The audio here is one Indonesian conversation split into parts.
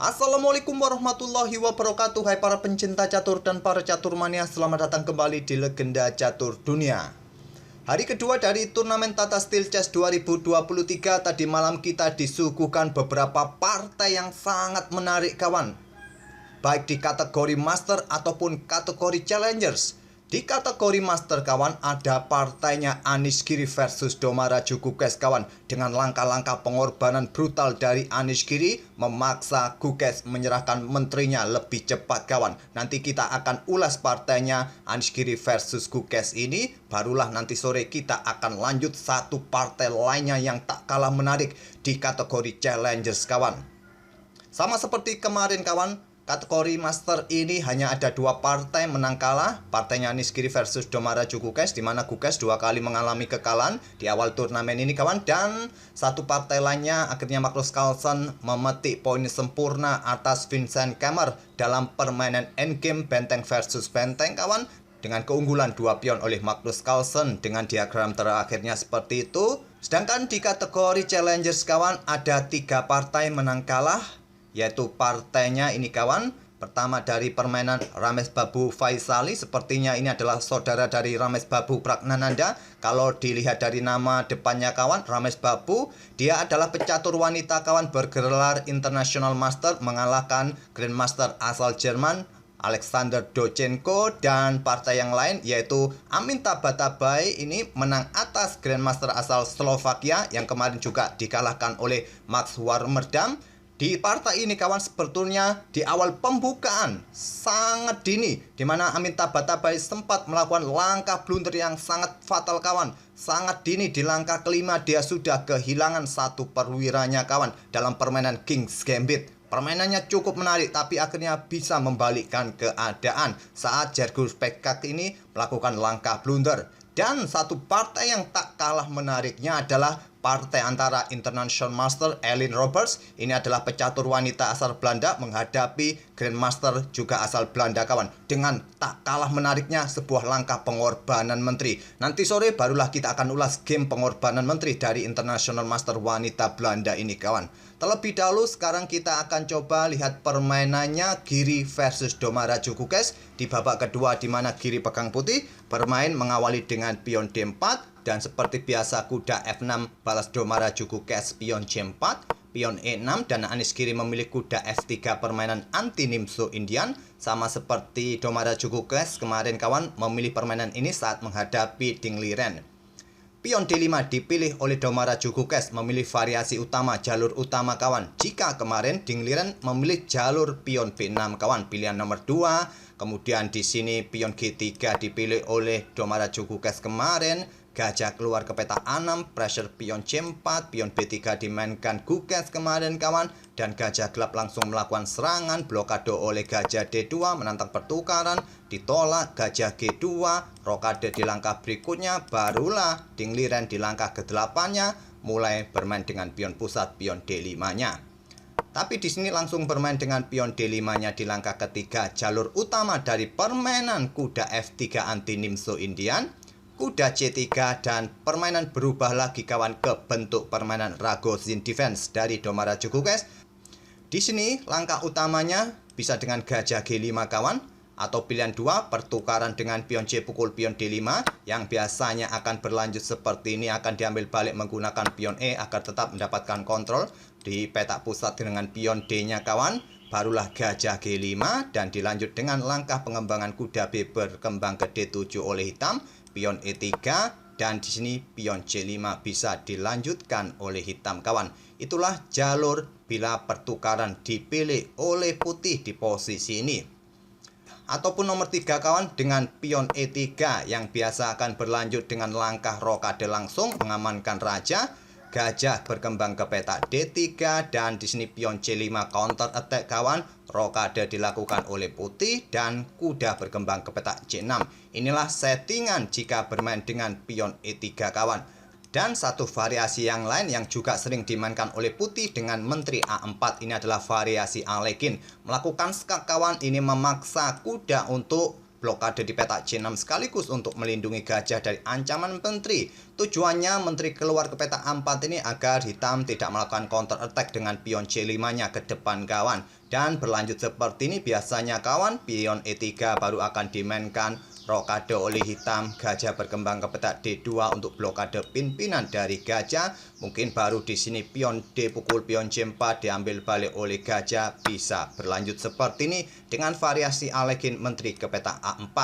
Assalamualaikum warahmatullahi wabarakatuh. Hai para pencinta catur dan para caturmania, selamat datang kembali di Legenda Catur Dunia. Hari kedua dari turnamen Tata Steel Chess 2023. Tadi malam kita disuguhkan beberapa partai yang sangat menarik kawan, baik di kategori Master ataupun kategori Challengers. Di kategori Master kawan, ada partainya Anish Giri versus Domaraju Gukes kawan. Dengan langkah-langkah pengorbanan brutal dari Anish Giri, memaksa Gukes menyerahkan menterinya lebih cepat kawan. Nanti kita akan ulas partainya Anish Giri versus Gukes ini. Barulah nanti sore kita akan lanjut satu partai lainnya yang tak kalah menarik di kategori Challengers kawan. Sama seperti kemarin kawan, kategori Master ini hanya ada dua partai menang kalah. Partainya Anish Giri versus Domaraju Gukes, di mana Gukes dua kali mengalami kekalahan di awal turnamen ini kawan. Dan satu partai lainnya akhirnya Magnus Carlsen memetik poin sempurna atas Vincent Kemmer dalam permainan endgame benteng versus benteng kawan, dengan keunggulan dua pion oleh Magnus Carlsen dengan diagram terakhirnya seperti itu. Sedangkan di kategori Challengers kawan, ada tiga partai menang kalah, yaitu partainya ini kawan. Pertama dari permainan Ramesh Babu Faisali. Sepertinya ini adalah saudara dari Ramesh Babu Pragnananda. Kalau dilihat dari nama depannya kawan, Ramesh Babu, dia adalah pecatur wanita kawan bergelar International Master, mengalahkan Grandmaster asal Jerman Alexander Dochenko. Dan partai yang lain yaitu Aminta Batabai, ini menang atas Grandmaster asal Slovakia yang kemarin juga dikalahkan oleh Max Warmerdam. Di partai ini kawan, sebetulnya di awal pembukaan sangat dini, di mana Aminta Batabai sempat melakukan langkah blunder yang sangat fatal kawan. Sangat dini di langkah kelima dia sudah kehilangan satu perwiranya kawan dalam permainan King's Gambit. Permainannya cukup menarik, tapi akhirnya bisa membalikkan keadaan saat Gergus Pekak ini melakukan langkah blunder. Dan satu partai yang tak kalah menariknya adalah partai antara International Master Elin Roberts. Ini adalah pecatur wanita asal Belanda menghadapi Grandmaster juga asal Belanda kawan. Dengan tak kalah menariknya sebuah langkah pengorbanan menteri. Nanti sore barulah kita akan ulas game pengorbanan menteri dari International Master wanita Belanda ini kawan. Terlebih dahulu sekarang kita akan coba lihat permainannya Giri versus Domaraju Gukes di babak kedua, di mana Giri pegang putih bermain mengawali dengan pion D4, dan seperti biasa kuda F6 balas Domaraju Gukes pion C4, pion E6, dan Anish Giri memilih kuda F3 permainan anti Nimzo Indian. Sama seperti Domaraju Gukes kemarin kawan memilih permainan ini saat menghadapi Ding Liren. Pion D5 dipilih oleh Domaraju Gukes, memilih variasi utama jalur utama kawan. Jika kemarin Ding Liren memilih jalur pion B6 kawan, pilihan nomor 2. Kemudian di sini pion G3 dipilih oleh Domaraju Gukes kemarin. Gajah keluar ke peta A6, pressure pion C4, pion B3 dimainkan Gukes kemarin kawan. Dan gajah gelap langsung melakukan serangan, blokade oleh gajah D2, menantang pertukaran, ditolak gajah G2, rokade di langkah berikutnya. Barulah Ding Liren di langkah ke-8-nya mulai bermain dengan pion pusat, pion D5-nya. Tapi di sini langsung bermain dengan pion D5-nya di langkah ketiga, jalur utama dari permainan kuda F3 anti Nimzo Indian. Kuda C3, dan permainan berubah lagi kawan ke bentuk permainan Ragozin Defense dari Domaraju Gukes. Di sini langkah utamanya bisa dengan gajah G5 kawan, atau pilihan 2 pertukaran dengan pion C pukul pion D5 yang biasanya akan berlanjut seperti ini, akan diambil balik menggunakan pion E agar tetap mendapatkan kontrol di peta pusat dengan pion D-nya kawan. Barulah gajah G5 dan dilanjut dengan langkah pengembangan kuda B berkembang ke D7 oleh hitam, pion E3, dan di sini pion C5 bisa dilanjutkan oleh hitam kawan. Itulah jalur bila pertukaran dipilih oleh putih di posisi ini. Ataupun nomor 3 kawan, dengan pion E3 yang biasa akan berlanjut dengan langkah rokade langsung mengamankan raja. Gajah berkembang ke peta D3, dan di sini pion C5 counter attack kawan. Rokade dilakukan oleh putih dan kuda berkembang ke peta C6. Inilah settingan jika bermain dengan pion E3 kawan. Dan satu variasi yang lain yang juga sering dimainkan oleh putih dengan menteri A4 ini adalah variasi Alekin. Melakukan skak kawan, ini memaksa kuda untuk blokade di petak C6 sekaligus untuk melindungi gajah dari ancaman menteri. Tujuannya menteri keluar ke petak A4 ini agar hitam tidak melakukan counter attack dengan pion C5-nya ke depan kawan. Dan berlanjut seperti ini biasanya kawan, pion E3 baru akan dimainkan rokade oleh hitam, gajah berkembang ke petak D2 untuk blokade pimpinan dari gajah. Mungkin baru di sini pion D pukul pion C4 diambil balik oleh gajah, bisa berlanjut seperti ini dengan variasi Alekin menteri ke petak A4.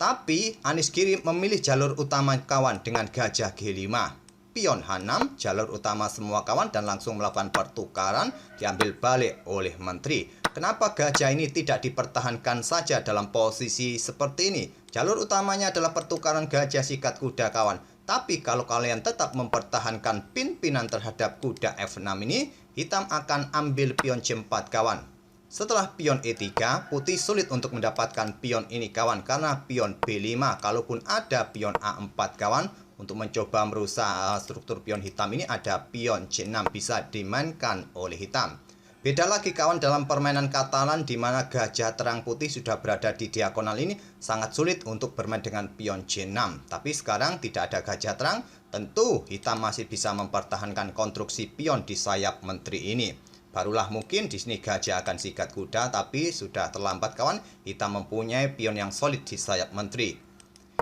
Tapi Anies Giri memilih jalur utama kawan dengan gajah G5. Pion H6, jalur utama semua kawan dan langsung melakukan pertukaran diambil balik oleh menteri. Kenapa gajah ini tidak dipertahankan saja dalam posisi seperti ini? Jalur utamanya adalah pertukaran gajah sikat kuda kawan. Tapi kalau kalian tetap mempertahankan pimpinan terhadap kuda F6 ini, hitam akan ambil pion C4 kawan. Setelah pion E3, putih sulit untuk mendapatkan pion ini kawan karena pion B5. Kalaupun ada pion A4 kawan, untuk mencoba merusak struktur pion hitam ini ada pion C6 bisa dimainkan oleh hitam. Beda lagi kawan dalam permainan Katalan di mana gajah terang putih sudah berada di diagonal ini sangat sulit untuk bermain dengan pion C6. Tapi sekarang tidak ada gajah terang, tentu hitam masih bisa mempertahankan konstruksi pion di sayap menteri ini. Barulah mungkin di sini gajah akan sikat kuda, tapi sudah terlambat kawan. Hitam mempunyai pion yang solid di sayap menteri.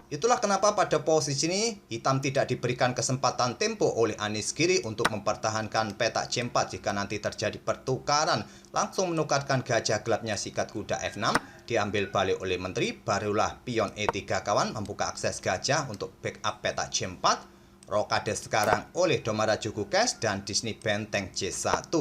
Itulah kenapa pada posisi ini hitam tidak diberikan kesempatan tempo oleh Anies Giri untuk mempertahankan petak C4 jika nanti terjadi pertukaran. Langsung menukarkan gajah gelapnya sikat kuda F6 diambil balik oleh menteri. Barulah pion E3 kawan membuka akses gajah untuk backup petak C4. Rokade sekarang oleh Domara Jugukes dan di sini benteng C1.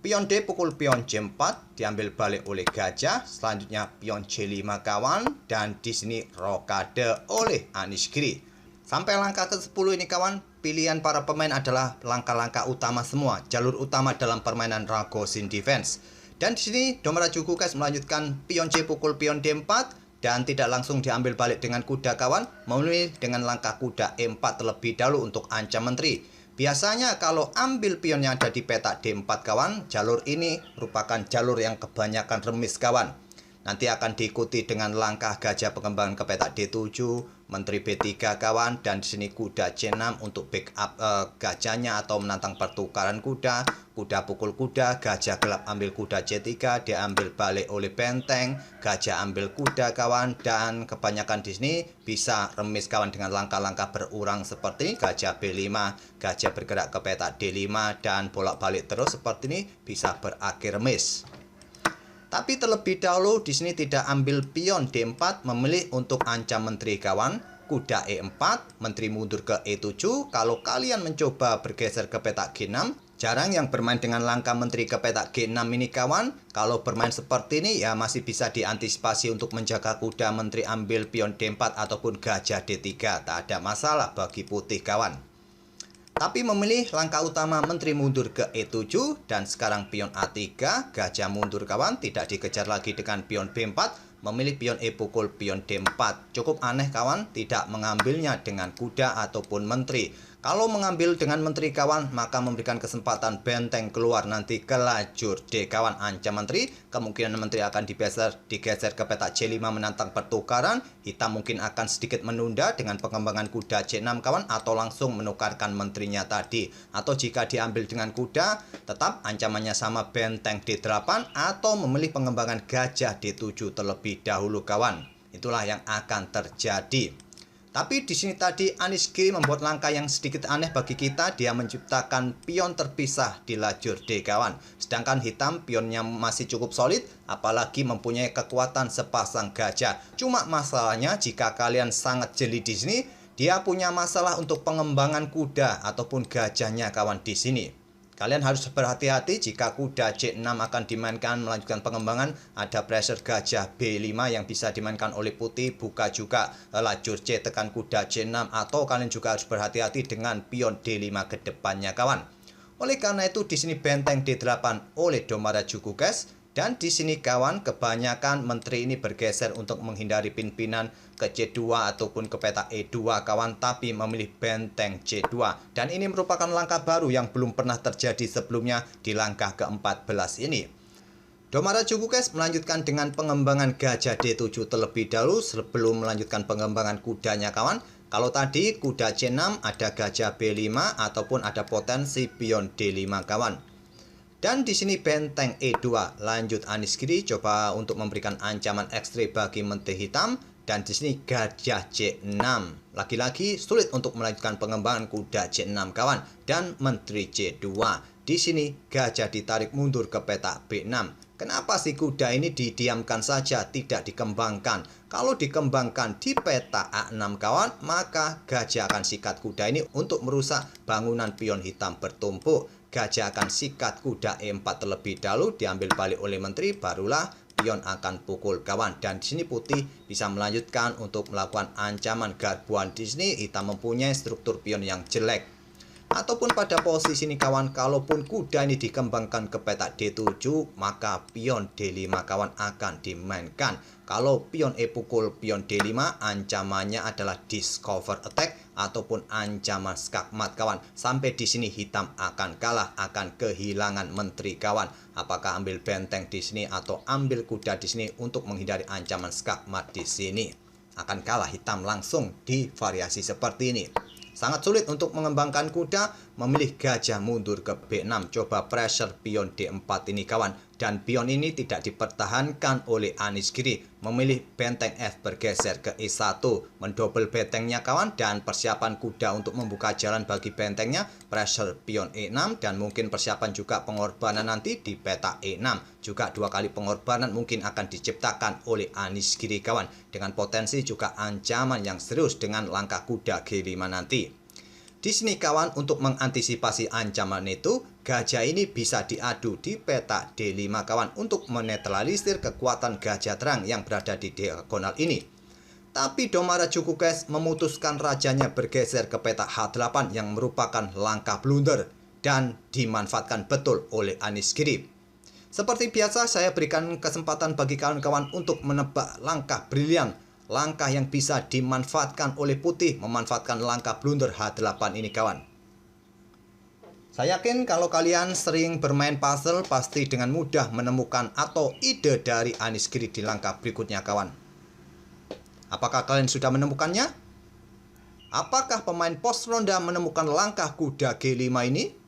Pion D pukul pion C4 diambil balik oleh gajah. Selanjutnya pion C5 kawan dan di sini rokade oleh Anies Giri. Sampai langkah ke-10 ini kawan, pilihan para pemain adalah langkah-langkah utama semua, jalur utama dalam permainan Ragozin Defense. Dan di sini Domara Jugukes melanjutkan pion C pukul pion D4 dan tidak langsung diambil balik dengan kuda kawan, memilih dengan langkah kuda E4 terlebih dahulu untuk ancam menteri. Biasanya kalau ambil pion yang ada di petak D4 kawan, jalur ini merupakan jalur yang kebanyakan remis kawan. Nanti akan diikuti dengan langkah gajah pengembangan ke petak D7, menteri B3 kawan, dan di sini kuda C6 untuk backup gajahnya atau menantang pertukaran kuda. Kuda pukul kuda, gajah gelap ambil kuda C3, diambil balik oleh benteng, gajah ambil kuda kawan, dan kebanyakan di sini bisa remis kawan dengan langkah-langkah berurang seperti ini. Gajah B5, gajah bergerak ke petak D5 dan bolak-balik terus seperti ini bisa berakhir remis. Tapi terlebih dahulu di sini tidak ambil pion D4, memilih untuk ancam menteri kawan. Kuda E4, menteri mundur ke E7. Kalau kalian mencoba bergeser ke petak G6, jarang yang bermain dengan langkah menteri ke petak G6 ini kawan. Kalau bermain seperti ini ya masih bisa diantisipasi untuk menjaga kuda menteri ambil pion D4 ataupun gajah D3. Tak ada masalah bagi putih kawan. Tapi memilih langkah utama menteri mundur ke E7 dan sekarang pion A3, gajah mundur kawan, tidak dikejar lagi dengan pion B4, memilih pion E pukul pion D4. Cukup aneh kawan, tidak mengambilnya dengan kuda ataupun menteri. Kalau mengambil dengan menteri kawan, maka memberikan kesempatan benteng keluar nanti ke lajur D kawan, ancam menteri. Kemungkinan menteri akan digeser ke petak C5 menantang pertukaran. Hitam mungkin akan sedikit menunda dengan pengembangan kuda C6 kawan, atau langsung menukarkan menterinya tadi. Atau jika diambil dengan kuda, tetap ancamannya sama benteng D8 atau memilih pengembangan gajah D7 terlebih dahulu kawan. Itulah yang akan terjadi. Tapi di sini tadi Anies Giri membuat langkah yang sedikit aneh bagi kita. Dia menciptakan pion terpisah di lajur D kawan. Sedangkan hitam pionnya masih cukup solid, apalagi mempunyai kekuatan sepasang gajah. Cuma masalahnya jika kalian sangat jeli di sini, dia punya masalah untuk pengembangan kuda ataupun gajahnya kawan di sini. Kalian harus berhati-hati jika kuda C6 akan dimainkan melanjutkan pengembangan. Ada pressure gajah B5 yang bisa dimainkan oleh putih. Buka juga lajur C tekan kuda C6. Atau kalian juga harus berhati-hati dengan pion D5 ke depannya kawan. Oleh karena itu di sini benteng D8 oleh Domara Jugukes. Dan di sini kawan, kebanyakan menteri ini bergeser untuk menghindari pimpinan ke C2 ataupun ke petak E2 kawan, tapi memilih benteng C2. Dan ini merupakan langkah baru yang belum pernah terjadi sebelumnya di langkah ke-14 ini. Domara Jukukes melanjutkan dengan pengembangan gajah D7 terlebih dahulu sebelum melanjutkan pengembangan kudanya kawan. Kalau tadi kuda C6 ada gajah B5 ataupun ada potensi pion D5 kawan. Dan di sini benteng E2 lanjut Aniskiri coba untuk memberikan ancaman ekstrim bagi menteri hitam. Dan di sini gajah C6 lagi-lagi sulit untuk melanjutkan pengembangan kuda C6 kawan. Dan menteri C2 di sini gajah ditarik mundur ke peta B6. Kenapa si kuda ini didiamkan saja, tidak dikembangkan? Kalau dikembangkan di peta A6 kawan, maka gajah akan sikat kuda ini untuk merusak bangunan pion hitam bertumpuk. Gajah akan sikat kuda E4 terlebih dahulu, diambil balik oleh menteri, barulah pion akan pukul kawan. Dan di sini putih bisa melanjutkan untuk melakukan ancaman garbuan. Di sini hitam mempunyai struktur pion yang jelek. Ataupun pada posisi ini kawan, kalaupun kuda ini dikembangkan ke peta D7, maka pion D5 kawan akan dimainkan. Kalau pion E pukul pion D5, ancamannya adalah discover attack ataupun ancaman skakmat kawan. Sampai di sini hitam akan kalah, akan kehilangan menteri kawan. Apakah ambil benteng di sini atau ambil kuda di sini untuk menghindari ancaman skakmat di sini? Akan kalah hitam langsung di variasi seperti ini. Sangat sulit untuk mengembangkan kuda, memilih gajah mundur ke B6. Coba pressure pion D4 ini kawan. Dan pion ini tidak dipertahankan oleh Aniskiri. Memilih benteng F bergeser ke E1. Mendobel bentengnya kawan. Dan persiapan kuda untuk membuka jalan bagi bentengnya. Pressure pion E6. Dan mungkin persiapan juga pengorbanan nanti di peta E6. Juga 2 kali pengorbanan mungkin akan diciptakan oleh Aniskiri kawan. Dengan potensi juga ancaman yang serius dengan langkah kuda G5 nanti. Di sini kawan, untuk mengantisipasi ancaman itu, gajah ini bisa diadu di peta D5 kawan untuk menetralisir kekuatan gajah terang yang berada di diagonal ini. Tapi Domara Jukukes memutuskan rajanya bergeser ke peta H8 yang merupakan langkah blunder dan dimanfaatkan betul oleh Aniskiri. Seperti biasa, saya berikan kesempatan bagi kawan-kawan untuk menebak langkah brilian. Langkah yang bisa dimanfaatkan oleh putih, memanfaatkan langkah blunder H8 ini kawan. Saya yakin kalau kalian sering bermain puzzle, pasti dengan mudah menemukan atau ide dari Aniskiri di langkah berikutnya kawan. Apakah kalian sudah menemukannya? Apakah pemain pos ronda menemukan langkah kuda G5 ini?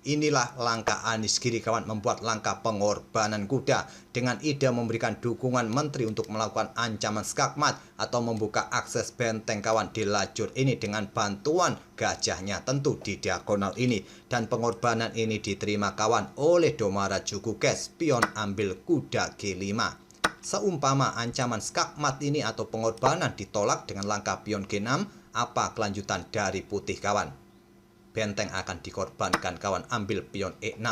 Inilah langkah Aniskiri kawan, membuat langkah pengorbanan kuda dengan ide memberikan dukungan menteri untuk melakukan ancaman skakmat atau membuka akses benteng kawan di lajur ini dengan bantuan gajahnya tentu di diagonal ini. Dan pengorbanan ini diterima kawan oleh Domara Jukukes, pion ambil kuda G5. Seumpama ancaman skakmat ini atau pengorbanan ditolak dengan langkah pion G6, apa kelanjutan dari putih kawan? Benteng akan dikorbankan kawan, ambil pion E6.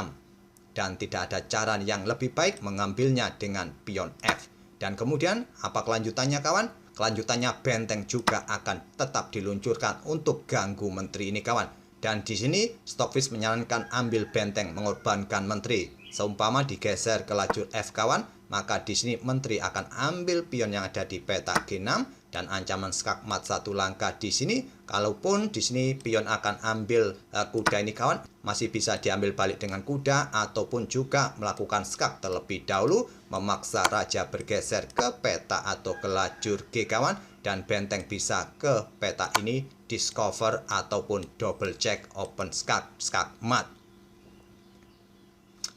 Dan tidak ada cara yang lebih baik mengambilnya dengan pion F. Dan kemudian apa kelanjutannya kawan? Kelanjutannya benteng juga akan tetap diluncurkan untuk ganggu menteri ini kawan. Dan di sini Stockfish menyarankan ambil benteng mengorbankan menteri. Seumpama digeser ke lajur F kawan, maka di sini menteri akan ambil pion yang ada di peta G6 dan ancaman skakmat 1 langkah di sini. Kalaupun di sini pion akan ambil kuda ini kawan, masih bisa diambil balik dengan kuda ataupun juga melakukan skak terlebih dahulu, memaksa raja bergeser ke peta atau ke lajur G kawan, dan benteng bisa ke peta ini discover ataupun double check open skakmat.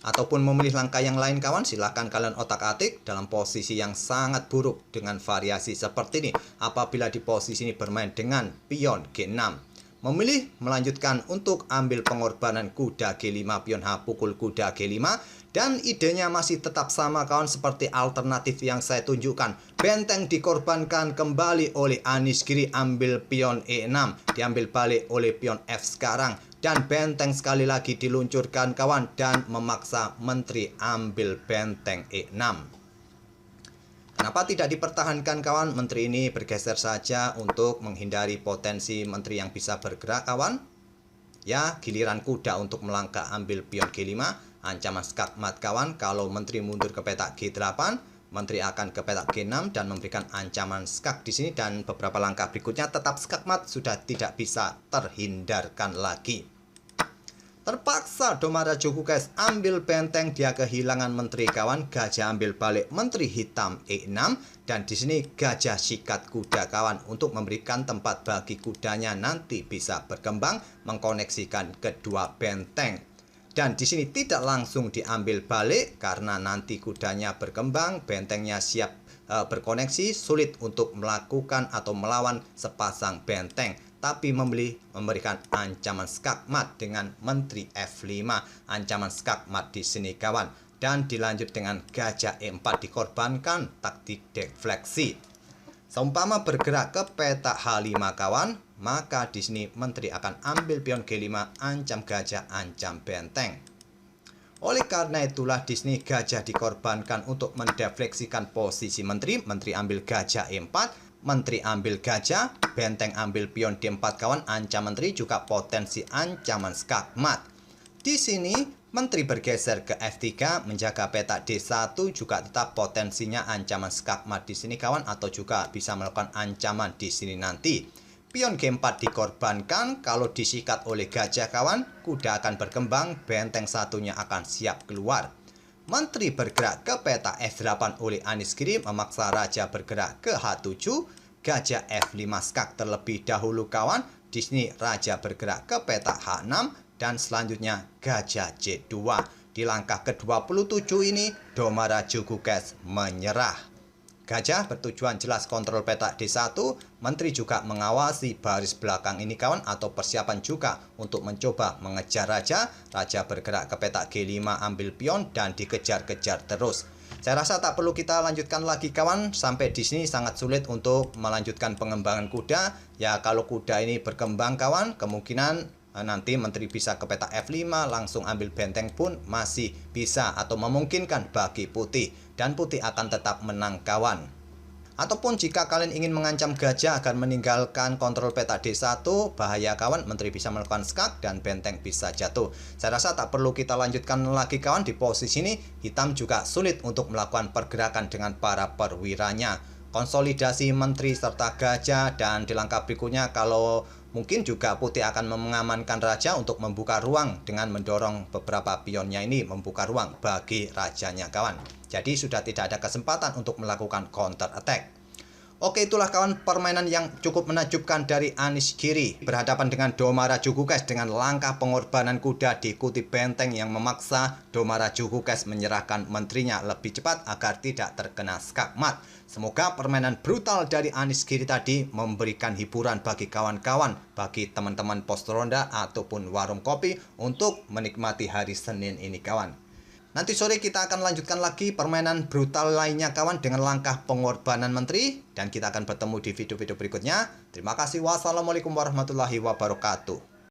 Ataupun memilih langkah yang lain kawan, silahkan kalian otak-atik dalam posisi yang sangat buruk dengan variasi seperti ini. Apabila di posisi ini bermain dengan pion G6, memilih melanjutkan untuk ambil pengorbanan kuda G5, pion H pukul kuda G5. Dan idenya masih tetap sama kawan, seperti alternatif yang saya tunjukkan. Benteng dikorbankan kembali oleh Aniskiri, ambil pion E6, diambil balik oleh pion F sekarang. Dan benteng sekali lagi diluncurkan kawan, dan memaksa menteri ambil benteng E6. Kenapa tidak dipertahankan kawan? Menteri ini bergeser saja untuk menghindari potensi menteri yang bisa bergerak kawan. Ya, giliran kuda untuk melangkah ambil pion G5, ancaman skakmat kawan. Kalau menteri mundur ke peta G8, menteri akan ke peta G6 dan memberikan ancaman skak di sini, dan beberapa langkah berikutnya tetap skakmat, sudah tidak bisa terhindarkan lagi. Terpaksa Domara Jukukes ambil benteng, dia kehilangan menteri kawan. Gajah ambil balik menteri hitam E6, dan di sini gajah sikat kuda kawan untuk memberikan tempat bagi kudanya nanti bisa berkembang mengkoneksikan kedua benteng. Dan di sini tidak langsung diambil balik karena nanti kudanya berkembang, bentengnya siap berkoneksi, sulit untuk melakukan atau melawan sepasang benteng. Tapi memberikan ancaman skakmat dengan menteri F5, ancaman skakmat di sini kawan. Dan dilanjut dengan gajah E4 dikorbankan taktik defleksi. Seumpama bergerak ke petak H5 kawan, maka di sini menteri akan ambil pion G5, ancam gajah, ancam benteng. Oleh karena itulah di sini gajah dikorbankan untuk mendefleksikan posisi menteri. Menteri ambil gajah E4, menteri ambil gajah, benteng ambil pion D4 kawan, ancam menteri juga potensi ancaman skakmat. Di sini menteri bergeser ke F3 menjaga petak D1 juga tetap potensinya ancaman skakmat di sini kawan, atau juga bisa melakukan ancaman di sini nanti. Pion G4 dikorbankan, kalau disikat oleh gajah kawan, kuda akan berkembang, benteng satunya akan siap keluar. Menteri bergerak ke peta F8 oleh Anies Giri memaksa raja bergerak ke H7, gajah F5 skak terlebih dahulu kawan. Di sini raja bergerak ke peta H6 dan selanjutnya gajah J2. Di langkah ke-27 ini Domara Jukukes menyerah. Gajah bertujuan jelas kontrol petak D1, menteri juga mengawasi baris belakang ini kawan, atau persiapan juga untuk mencoba mengejar raja. Raja bergerak ke petak G5 ambil pion dan dikejar-kejar terus. Saya rasa tak perlu kita lanjutkan lagi kawan, sampai di sini sangat sulit untuk melanjutkan pengembangan kuda. Ya kalau kuda ini berkembang kawan, kemungkinan nanti menteri bisa ke petak F5 langsung ambil benteng pun masih bisa atau memungkinkan bagi putih, dan putih akan tetap menang kawan. Ataupun jika kalian ingin mengancam gajah agar meninggalkan kontrol petak D1, bahaya kawan, menteri bisa melakukan skak dan benteng bisa jatuh. Saya rasa tak perlu kita lanjutkan lagi kawan. Di posisi ini hitam juga sulit untuk melakukan pergerakan dengan para perwiranya. Konsolidasi menteri serta gajah, dan di langkah berikutnya kalau mungkin juga putih akan mengamankan raja untuk membuka ruang dengan mendorong beberapa pionnya ini membuka ruang bagi rajanya kawan. Jadi sudah tidak ada kesempatan untuk melakukan counter attack. Oke, itulah kawan permainan yang cukup menakjubkan dari Anies Giri berhadapan dengan Domara Jukukes dengan langkah pengorbanan kuda diikuti benteng yang memaksa Domara Jukukes menyerahkan menterinya lebih cepat agar tidak terkena skakmat. Semoga permainan brutal dari Anies Giri tadi memberikan hiburan bagi kawan-kawan, bagi teman-teman pos ronda ataupun warung kopi untuk menikmati hari Senin ini kawan. Nanti sore kita akan lanjutkan lagi permainan brutal lainnya kawan dengan langkah pengorbanan menteri, dan kita akan bertemu di video-video berikutnya. Terima kasih. Wassalamualaikum warahmatullahi wabarakatuh.